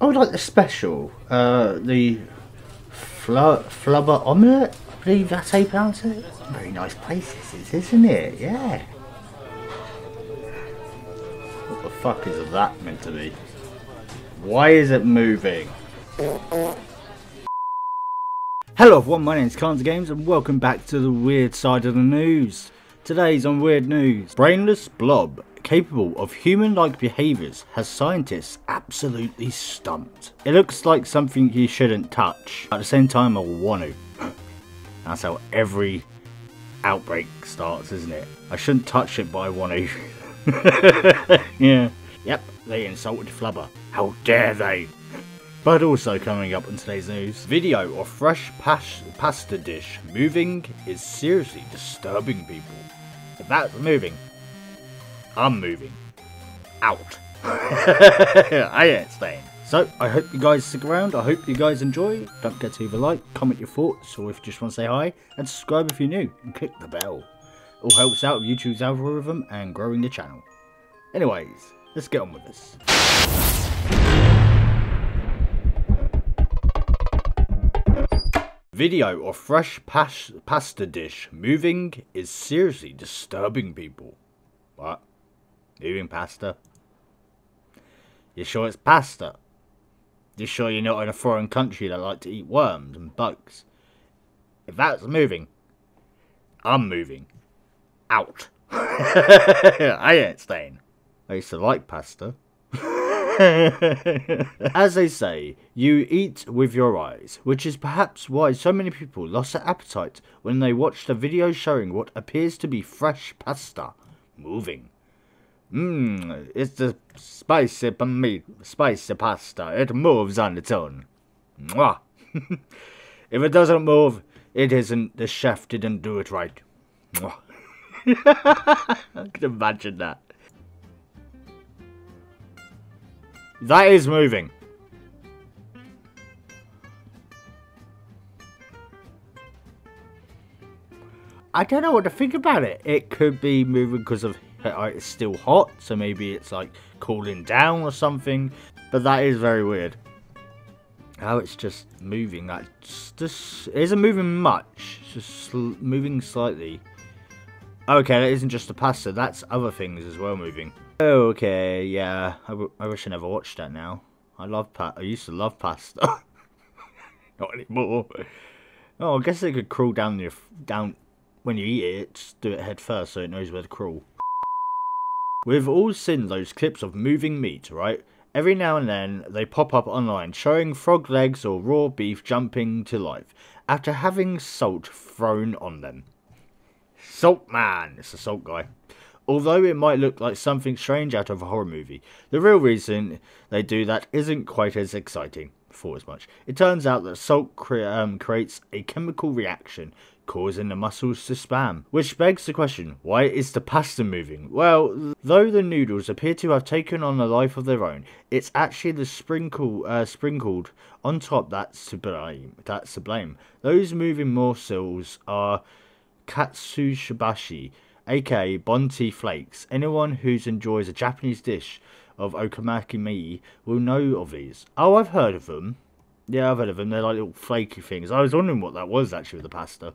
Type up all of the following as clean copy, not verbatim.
I would like the special, the Flubber omelette. I believe that's how you pronounce it. Very nice place this is, isn't it? Yeah. What the fuck is that meant to be? Why is it moving? Hello everyone, my name is CantDoGames and welcome back to the weird side of the news. Today's on Weird News. Brainless Blob, capable of human-like behaviours, has scientists absolutely stumped. It looks like something you shouldn't touch. At the same time, I want to. That's how every outbreak starts, isn't it? I shouldn't touch it, but I want to. Yeah. Yep, they insulted Flubber. How dare they? But also coming up in today's news, video of fresh pasta dish moving is seriously disturbing people. If that's moving, I'm moving. Out. I ain't staying. So, I hope you guys stick around, I hope you guys enjoy. Don't forget to leave a like, comment your thoughts, or if you just want to say hi, and subscribe if you're new, and click the bell. All helps out with YouTube's algorithm and growing the channel. Anyways, let's get on with this. Video of fresh pasta dish moving is seriously disturbing people. What? Moving pasta? You sure it's pasta? You sure you're not in a foreign country that like to eat worms and bugs? If that's moving, I'm moving. Out. I ain't staying. I used to like pasta. As they say, you eat with your eyes, which is perhaps why so many people lost their appetite when they watched a video showing what appears to be fresh pasta moving. It's the spicy pasta. It moves on its own. Mwah. If it doesn't move, it isn't. The chef didn't do it right. Mwah. I can imagine that. That is moving. I don't know what to think about it. It could be moving because of it's still hot, so maybe it's like cooling down or something. But that is very weird. How it's just moving. That just isn't moving much. It's just moving slightly. Okay, that isn't just the pasta. That's other things as well moving. Okay, yeah. I wish I never watched that now. I used to love pasta. Not anymore. Oh, I guess they could crawl down when you eat it. Just do it head first so it knows where to crawl. We've all seen those clips of moving meat, right? Every now and then they pop up online showing frog legs or raw beef jumping to life after having salt thrown on them. Salt man! It's a salt guy. Although it might look like something strange out of a horror movie, the real reason they do that isn't quite as exciting. Thought as much. It turns out that salt creates a chemical reaction, causing the muscles to spasm. Which begs the question, why is the pasta moving? Well, though the noodles appear to have taken on a life of their own, it's actually the sprinkled on top that's to blame. Those moving morsels are katsushibashi, aka Bonti flakes. Anyone who enjoys a Japanese dish of okonomiyaki will know of these. Oh, I've heard of them. Yeah, I've heard of them. They're like little flaky things. I was wondering what that was actually with the pasta.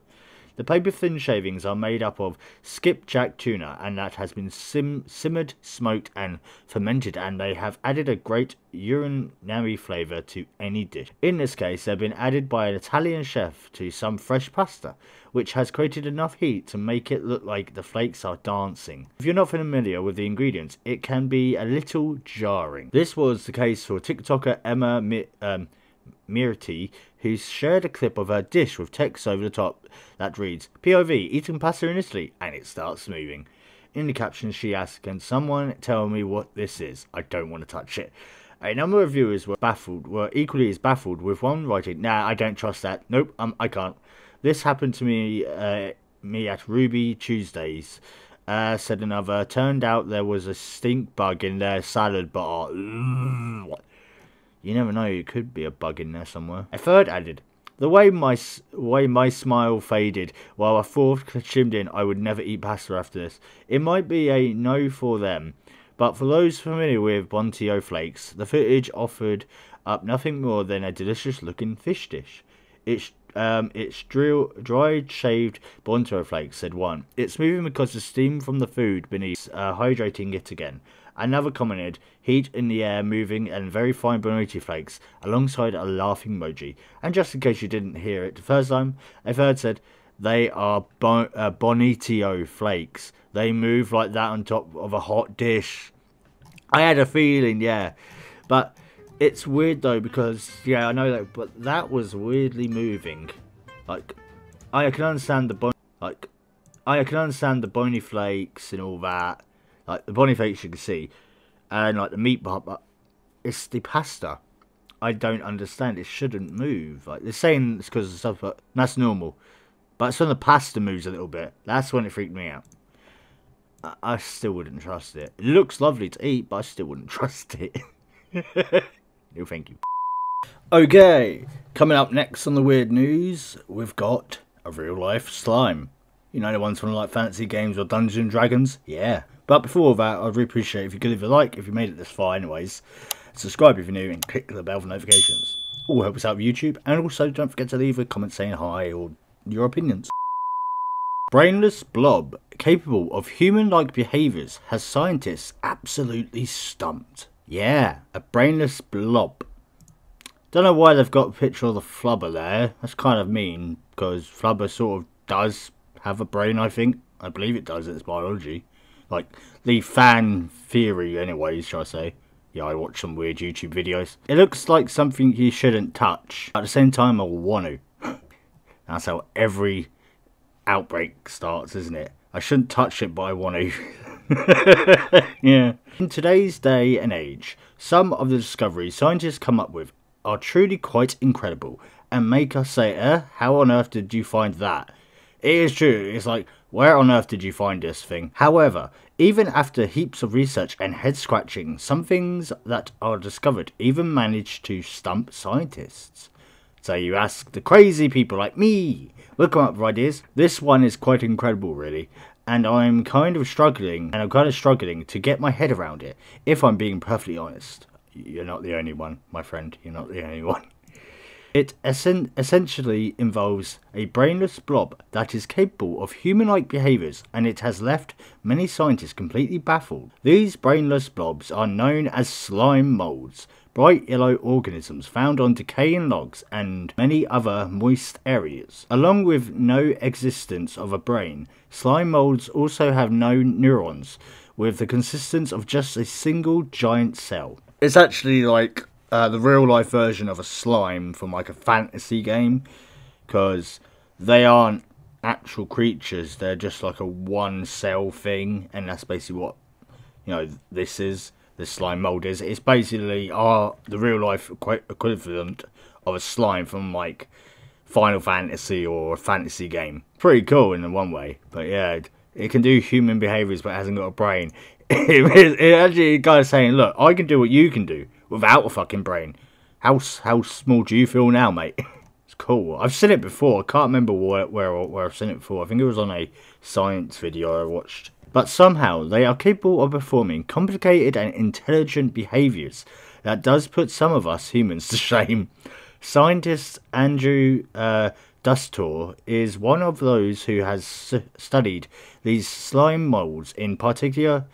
The paper-thin shavings are made up of skipjack tuna, and that has been simmered, smoked, and fermented, and they have added a great urinary flavour to any dish. In this case, they've been added by an Italian chef to some fresh pasta, which has created enough heat to make it look like the flakes are dancing. If you're not familiar with the ingredients, it can be a little jarring. This was the case for TikToker Emma Mirti, who shared a clip of her dish with text over the top that reads, POV, eating pasta in Italy, and it starts moving. In the caption she asks, can someone tell me what this is? I don't want to touch it. A number of viewers were equally as baffled, with one writing, nah, I don't trust that. Nope, I can't. This happened to me at Ruby Tuesdays, said another. Turned out there was a stink bug in their salad bar. You never know, it could be a bug in there somewhere. A third added, the way my smile faded while a fourth chimed in, I would never eat pasta after this. It might be a no for them, but for those familiar with Bontio flakes, the footage offered up nothing more than a delicious looking fish dish. It's dried shaved bonto flakes, said one. It's moving because the steam from the food beneath hydrating it again. Another commented, heat in the air moving and very fine bonito flakes, alongside a laughing emoji. And just in case you didn't hear it the first time, a third said, they are bonito flakes. They move like that on top of a hot dish. I had a feeling, yeah. But it's weird though, because yeah, I know that, but that was weirdly moving. Like, I can understand the bony flakes and all that. Like the bony flakes you can see, and like the meat part, but it's the pasta. I don't understand. It shouldn't move. Like they're saying it's because of stuff, but that's normal. But it's when the pasta moves a little bit. That's when it freaked me out. I still wouldn't trust it. It looks lovely to eat, but I still wouldn't trust it. No, thank you. Okay, coming up next on the weird news, we've got a real-life slime. You know, the ones from like fantasy games or Dungeons and Dragons? Yeah. But before that, I'd really appreciate if you could leave a like if you made it this far anyways. Subscribe if you're new and click the bell for notifications. All help us out with YouTube, and also don't forget to leave a comment saying hi or your opinions. Brainless blob, capable of human-like behaviours, has scientists absolutely stumped. Yeah, a brainless blob. Don't know why they've got a picture of the Flubber there. That's kind of mean, because Flubber sort of does have a brain, I think. I believe it does, it's biology. Like, the fan theory anyways, shall I say. Yeah, I watch some weird YouTube videos. It looks like something you shouldn't touch. At the same time, I want to. That's how every outbreak starts, isn't it? I shouldn't touch it, but I want to. Yeah. In today's day and age, some of the discoveries scientists come up with are truly quite incredible and make us say, how on earth did you find that? It is true, it's like, where on earth did you find this thing? However, even after heaps of research and head scratching, some things that are discovered even manage to stump scientists. So you ask the crazy people like me, we'll come up with ideas. This one is quite incredible really, and I'm kind of struggling to get my head around it, if I'm being perfectly honest. You're not the only one, my friend, you're not the only one. It essentially involves a brainless blob that is capable of human-like behaviours, and it has left many scientists completely baffled. These brainless blobs are known as slime moulds, bright yellow organisms found on decaying logs and many other moist areas. Along with no existence of a brain, slime moulds also have no neurons, with the consistence of just a single giant cell. It's actually like the real life version of a slime from like a fantasy game, because they aren't actual creatures, they're just like a one cell thing, and that's basically what, you know, this slime mold is. It's basically the real life equivalent of a slime from like Final Fantasy or a fantasy game. Pretty cool in one way, but yeah, it can do human behaviours but it hasn't got a brain. It actually kind of saying, look, I can do what you can do without a fucking brain. How small do you feel now, mate? It's cool. I've seen it before. I can't remember where I've seen it before. I think it was on a science video I watched. But somehow they are capable of performing complicated and intelligent behaviours that does put some of us humans to shame. Scientist Andrew Dustor is one of those who has studied these slime moulds, in particular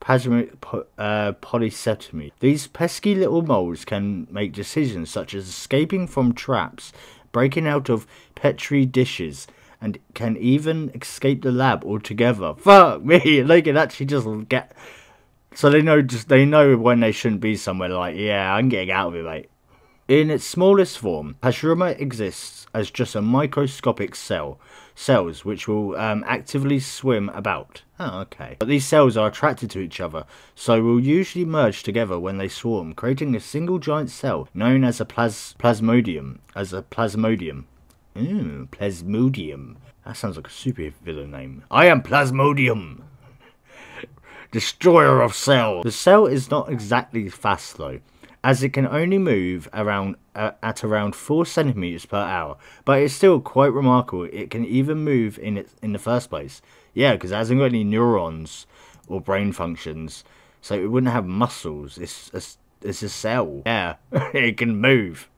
polyseptomy. These pesky little moulds can make decisions such as escaping from traps, breaking out of petri dishes, and can even escape the lab altogether. Fuck me, they can actually just get... So they know when they shouldn't be somewhere, like, yeah, I'm getting out of it, mate. In its smallest form, Physarum exists as just a microscopic cells which will actively swim about. Oh, okay. But these cells are attracted to each other, so will usually merge together when they swarm, creating a single giant cell known as a plasmodium. Plasmodium. That sounds like a super villain name. I am Plasmodium, destroyer of cells. The cell is not exactly fast though, as it can only move at around 4 centimeters per hour, but it's still quite remarkable it can even move in the first place. Yeah, because it hasn't got any neurons or brain functions, so it wouldn't have muscles. It's it's a cell. Yeah, it can move.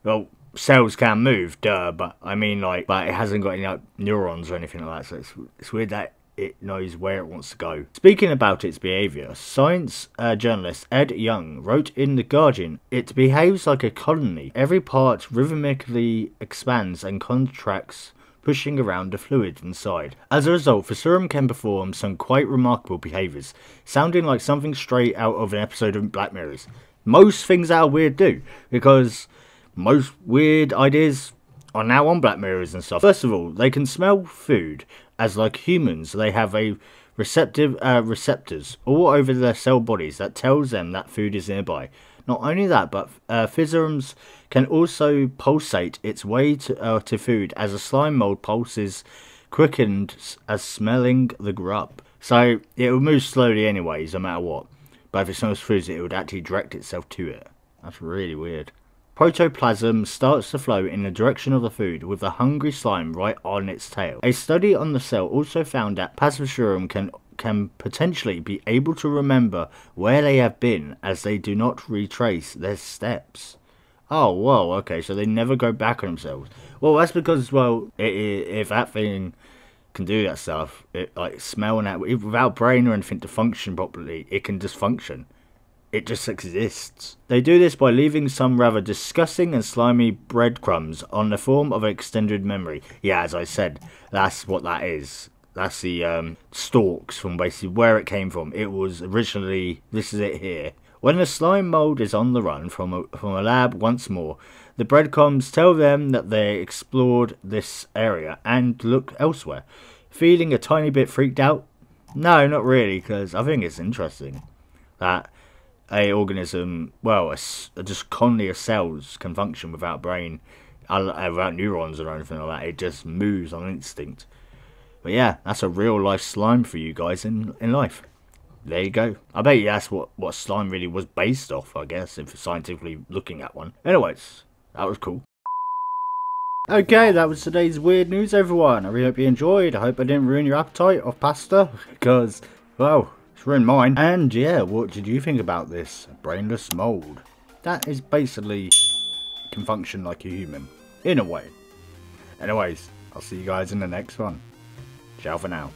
Well, cells can move, duh, but I mean, like, but it hasn't got any like, neurons or anything like that, so it's weird that it knows where it wants to go. Speaking about its behaviour, science journalist Ed Young wrote in The Guardian, it behaves like a colony. Every part rhythmically expands and contracts, pushing around the fluid inside. As a result, Physarum can perform some quite remarkable behaviours, sounding like something straight out of an episode of Black Mirrors. Most things that are weird do, because most weird ideas are now on Black Mirrors and stuff. First of all, they can smell food, as like humans, they have a receptors all over their cell bodies that tells them that food is nearby. Not only that, but Physarums can also pulsate its way to food as a slime mold pulses, quickened as smelling the grub. So it will move slowly anyways, no matter what. But if it smells food, it would actually direct itself to it. That's really weird. Protoplasm starts to flow in the direction of the food with the hungry slime right on its tail. A study on the cell also found that Physarum can potentially be able to remember where they have been as they do not retrace their steps. Oh, whoa, okay, so they never go back on themselves. Well, that's because, well, if that thing can do that stuff, like smell and that, without brain or anything to function properly, it can just function. It just exists. They do this by leaving some rather disgusting and slimy breadcrumbs on the form of an extended memory. Yeah, as I said, that's what that is. That's the stalks from basically where it came from. It was originally, this is it here. When the slime mold is on the run from a lab once more, the breadcrumbs tell them that they explored this area and look elsewhere. Feeling a tiny bit freaked out? No, not really, because I think it's interesting that a organism, well, just colony of cells can function without brain, without neurons or anything like that. It just moves on instinct. But yeah, that's a real life slime for you guys in life. There you go. I bet you that's what slime really was based off, I guess, if scientifically looking at one. Anyways, that was cool. Okay, that was today's weird news, everyone. I really hope you enjoyed. I hope I didn't ruin your appetite of pasta, because, well, it's ruined mine. And yeah, what did you think about this brainless mold? That is basically can function like a human, in a way. Anyways, I'll see you guys in the next one. Ciao for now.